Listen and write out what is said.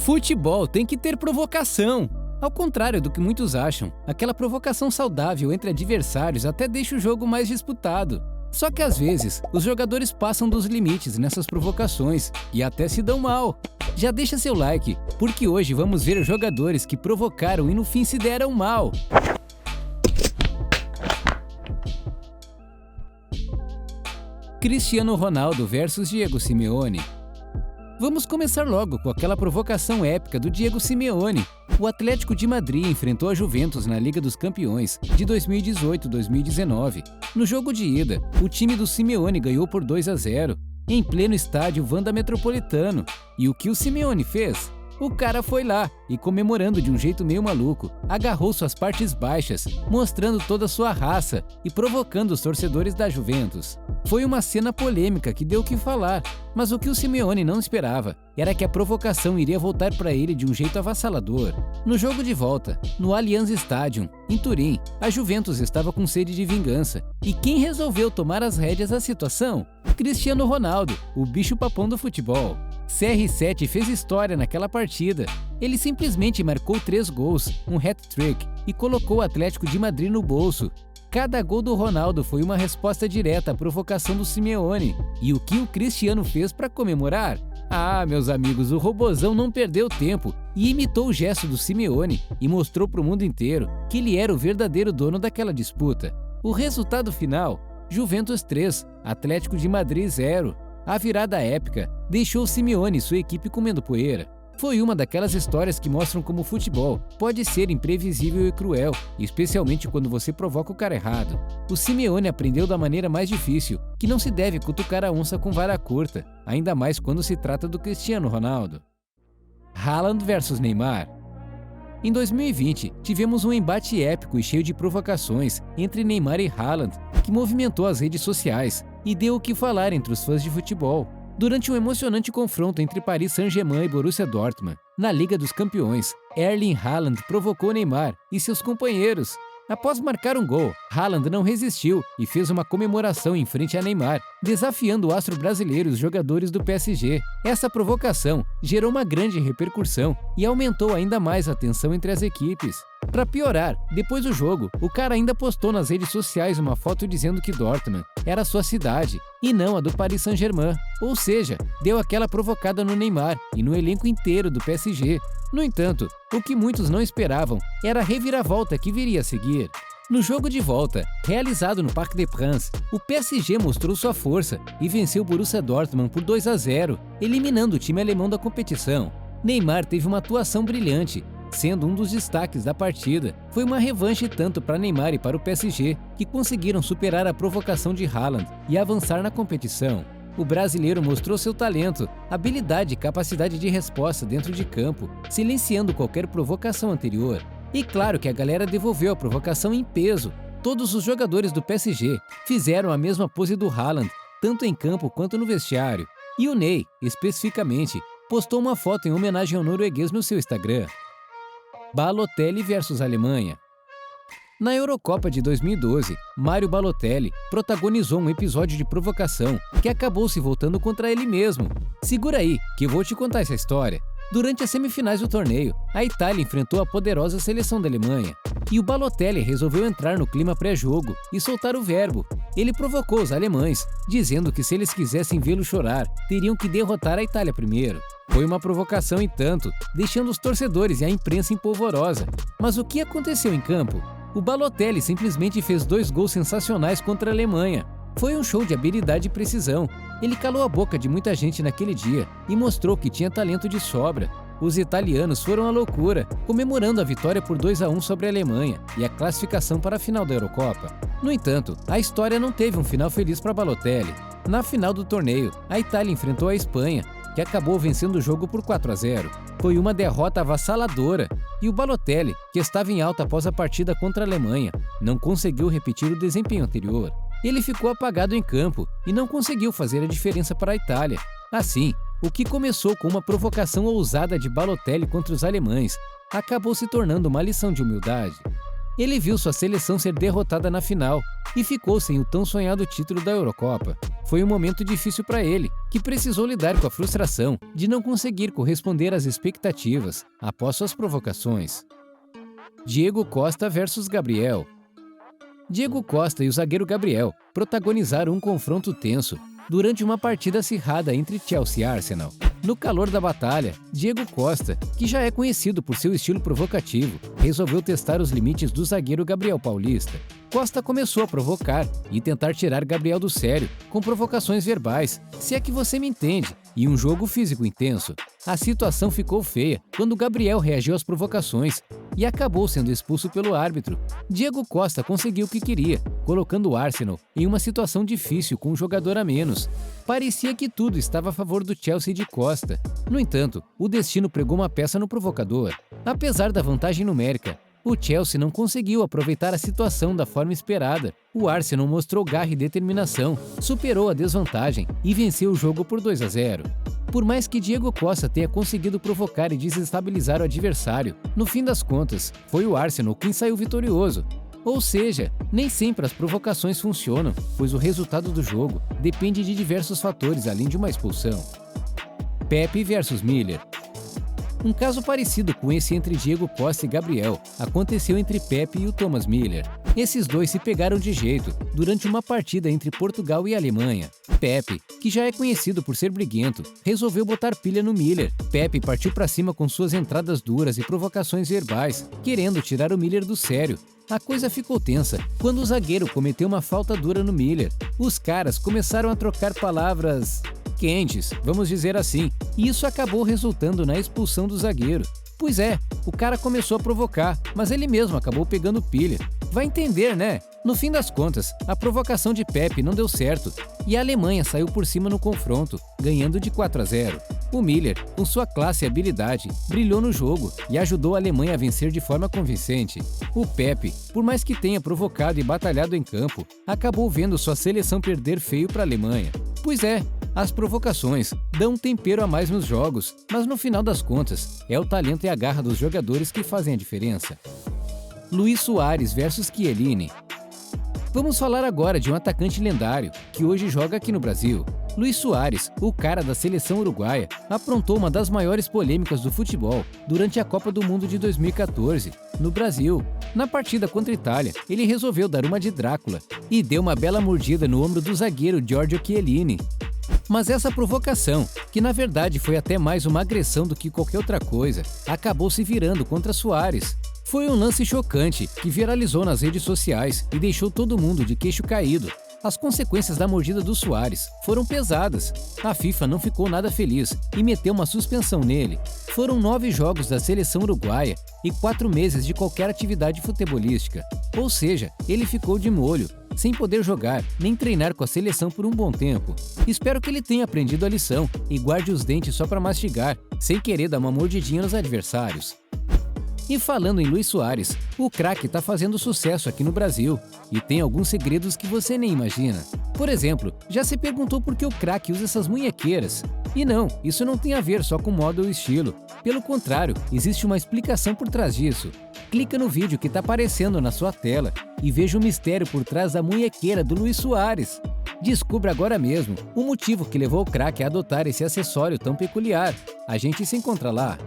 Futebol tem que ter provocação. Ao contrário do que muitos acham, aquela provocação saudável entre adversários até deixa o jogo mais disputado. Só que às vezes, os jogadores passam dos limites nessas provocações e até se dão mal. Já deixa seu like, porque hoje vamos ver jogadores que provocaram e no fim se deram mal. Cristiano Ronaldo versus Diego Simeone. Vamos começar logo com aquela provocação épica do Diego Simeone. O Atlético de Madrid enfrentou a Juventus na Liga dos Campeões de 2018-2019. No jogo de ida, o time do Simeone ganhou por 2-0, em pleno estádio Wanda Metropolitano. E o que o Simeone fez? O cara foi lá e, comemorando de um jeito meio maluco, agarrou suas partes baixas, mostrando toda a sua raça e provocando os torcedores da Juventus. Foi uma cena polêmica que deu o que falar, mas o que o Simeone não esperava era que a provocação iria voltar para ele de um jeito avassalador. No jogo de volta, no Allianz Stadium, em Turim, a Juventus estava com sede de vingança. E quem resolveu tomar as rédeas da situação? Cristiano Ronaldo, o bicho-papão do futebol. CR7 fez história naquela partida. Ele simplesmente marcou 3 gols, um hat-trick, e colocou o Atlético de Madrid no bolso. Cada gol do Ronaldo foi uma resposta direta à provocação do Simeone. E o que o Cristiano fez para comemorar? Ah, meus amigos, o robozão não perdeu tempo e imitou o gesto do Simeone e mostrou para o mundo inteiro que ele era o verdadeiro dono daquela disputa. O resultado final? Juventus 3, Atlético de Madrid 0. A virada épica deixou Simeone e sua equipe comendo poeira. Foi uma daquelas histórias que mostram como o futebol pode ser imprevisível e cruel, especialmente quando você provoca o cara errado. O Simeone aprendeu da maneira mais difícil que não se deve cutucar a onça com vara curta, ainda mais quando se trata do Cristiano Ronaldo. Haaland versus Neymar. Em 2020, tivemos um embate épico e cheio de provocações entre Neymar e Haaland, que movimentou as redes sociais e deu o que falar entre os fãs de futebol. Durante um emocionante confronto entre Paris Saint-Germain e Borussia Dortmund, na Liga dos Campeões, Erling Haaland provocou Neymar e seus companheiros. Após marcar um gol, Haaland não resistiu e fez uma comemoração em frente a Neymar, desafiando o astro brasileiro e os jogadores do PSG. Essa provocação gerou uma grande repercussão e aumentou ainda mais a tensão entre as equipes. Para piorar, depois do jogo, o cara ainda postou nas redes sociais uma foto dizendo que Dortmund era sua cidade e não a do Paris Saint-Germain, ou seja, deu aquela provocada no Neymar e no elenco inteiro do PSG. No entanto, o que muitos não esperavam era a reviravolta que viria a seguir. No jogo de volta, realizado no Parc des Princes, o PSG mostrou sua força e venceu o Borussia Dortmund por 2-0, eliminando o time alemão da competição. Neymar teve uma atuação brilhante, sendo um dos destaques da partida. Foi uma revanche tanto para Neymar e para o PSG, que conseguiram superar a provocação de Haaland e avançar na competição. O brasileiro mostrou seu talento, habilidade e capacidade de resposta dentro de campo, silenciando qualquer provocação anterior. E claro que a galera devolveu a provocação em peso. Todos os jogadores do PSG fizeram a mesma pose do Haaland, tanto em campo quanto no vestiário. E o Ney, especificamente, postou uma foto em homenagem ao norueguês no seu Instagram. Balotelli versus Alemanha. Na Eurocopa de 2012, Mário Balotelli protagonizou um episódio de provocação que acabou se voltando contra ele mesmo. Segura aí, que eu vou te contar essa história. Durante as semifinais do torneio, a Itália enfrentou a poderosa seleção da Alemanha. E o Balotelli resolveu entrar no clima pré-jogo e soltar o verbo. Ele provocou os alemães, dizendo que se eles quisessem vê-lo chorar, teriam que derrotar a Itália primeiro. Foi uma provocação e tanto, deixando os torcedores e a imprensa em polvorosa. Mas o que aconteceu em campo? O Balotelli simplesmente fez 2 gols sensacionais contra a Alemanha. Foi um show de habilidade e precisão. Ele calou a boca de muita gente naquele dia e mostrou que tinha talento de sobra. Os italianos foram à loucura, comemorando a vitória por 2-1 sobre a Alemanha e a classificação para a final da Eurocopa. No entanto, a história não teve um final feliz para Balotelli. Na final do torneio, a Itália enfrentou a Espanha, que acabou vencendo o jogo por 4-0. Foi uma derrota avassaladora, e o Balotelli, que estava em alta após a partida contra a Alemanha, não conseguiu repetir o desempenho anterior. Ele ficou apagado em campo e não conseguiu fazer a diferença para a Itália. Assim, o que começou com uma provocação ousada de Balotelli contra os alemães acabou se tornando uma lição de humildade. Ele viu sua seleção ser derrotada na final e ficou sem o tão sonhado título da Eurocopa. Foi um momento difícil para ele, que precisou lidar com a frustração de não conseguir corresponder às expectativas após suas provocações. Diego Costa versus Gabriel. Diego Costa e o zagueiro Gabriel protagonizaram um confronto tenso durante uma partida acirrada entre Chelsea e Arsenal. No calor da batalha, Diego Costa, que já é conhecido por seu estilo provocativo, resolveu testar os limites do zagueiro Gabriel Paulista. Costa começou a provocar e tentar tirar Gabriel do sério, com provocações verbais, se é que você me entende, e um jogo físico intenso. A situação ficou feia quando Gabriel reagiu às provocações e acabou sendo expulso pelo árbitro. Diego Costa conseguiu o que queria, colocando o Arsenal em uma situação difícil com um jogador a menos. Parecia que tudo estava a favor do Chelsea de Costa. No entanto, o destino pregou uma peça no provocador. Apesar da vantagem numérica, o Chelsea não conseguiu aproveitar a situação da forma esperada. O Arsenal mostrou garra e determinação, superou a desvantagem e venceu o jogo por 2-0. Por mais que Diego Costa tenha conseguido provocar e desestabilizar o adversário, no fim das contas, foi o Arsenal quem saiu vitorioso. Ou seja, nem sempre as provocações funcionam, pois o resultado do jogo depende de diversos fatores além de uma expulsão. Pepe versus Miller. Um caso parecido com esse entre Diego Costa e Gabriel aconteceu entre Pepe e o Thomas Miller. Esses dois se pegaram de jeito durante uma partida entre Portugal e Alemanha. Pepe, que já é conhecido por ser briguento, resolveu botar pilha no Miller. Pepe partiu para cima com suas entradas duras e provocações verbais, querendo tirar o Miller do sério. A coisa ficou tensa quando o zagueiro cometeu uma falta dura no Miller. Os caras começaram a trocar palavras quentes, vamos dizer assim, e isso acabou resultando na expulsão do zagueiro. Pois é, o cara começou a provocar, mas ele mesmo acabou pegando pilha. Vai entender, né? No fim das contas, a provocação de Pepe não deu certo e a Alemanha saiu por cima no confronto, ganhando de 4-0. O Miller, com sua classe e habilidade, brilhou no jogo e ajudou a Alemanha a vencer de forma convincente. O Pepe, por mais que tenha provocado e batalhado em campo, acabou vendo sua seleção perder feio para a Alemanha. Pois é, as provocações dão um tempero a mais nos jogos, mas no final das contas, é o talento e a garra dos jogadores que fazem a diferença. Luis Suárez versus Chiellini. Vamos falar agora de um atacante lendário, que hoje joga aqui no Brasil. Luis Suárez, o cara da seleção uruguaia, aprontou uma das maiores polêmicas do futebol durante a Copa do Mundo de 2014, no Brasil. Na partida contra a Itália, ele resolveu dar uma de Drácula e deu uma bela mordida no ombro do zagueiro Giorgio Chiellini. Mas essa provocação, que na verdade foi até mais uma agressão do que qualquer outra coisa, acabou se virando contra Suárez. Foi um lance chocante que viralizou nas redes sociais e deixou todo mundo de queixo caído. As consequências da mordida do Suárez foram pesadas. A FIFA não ficou nada feliz e meteu uma suspensão nele. Foram 9 jogos da seleção uruguaia e 4 meses de qualquer atividade futebolística. Ou seja, ele ficou de molho, sem poder jogar nem treinar com a seleção por um bom tempo. Espero que ele tenha aprendido a lição e guarde os dentes só para mastigar, sem querer dar uma mordidinha nos adversários. E falando em Luis Suárez, o craque está fazendo sucesso aqui no Brasil e tem alguns segredos que você nem imagina. Por exemplo, já se perguntou por que o craque usa essas munhequeiras? E não, isso não tem a ver só com moda ou estilo. Pelo contrário, existe uma explicação por trás disso. Clica no vídeo que está aparecendo na sua tela e veja o mistério por trás da munhequeira do Luis Suárez. Descubra agora mesmo o motivo que levou o craque a adotar esse acessório tão peculiar. A gente se encontra lá.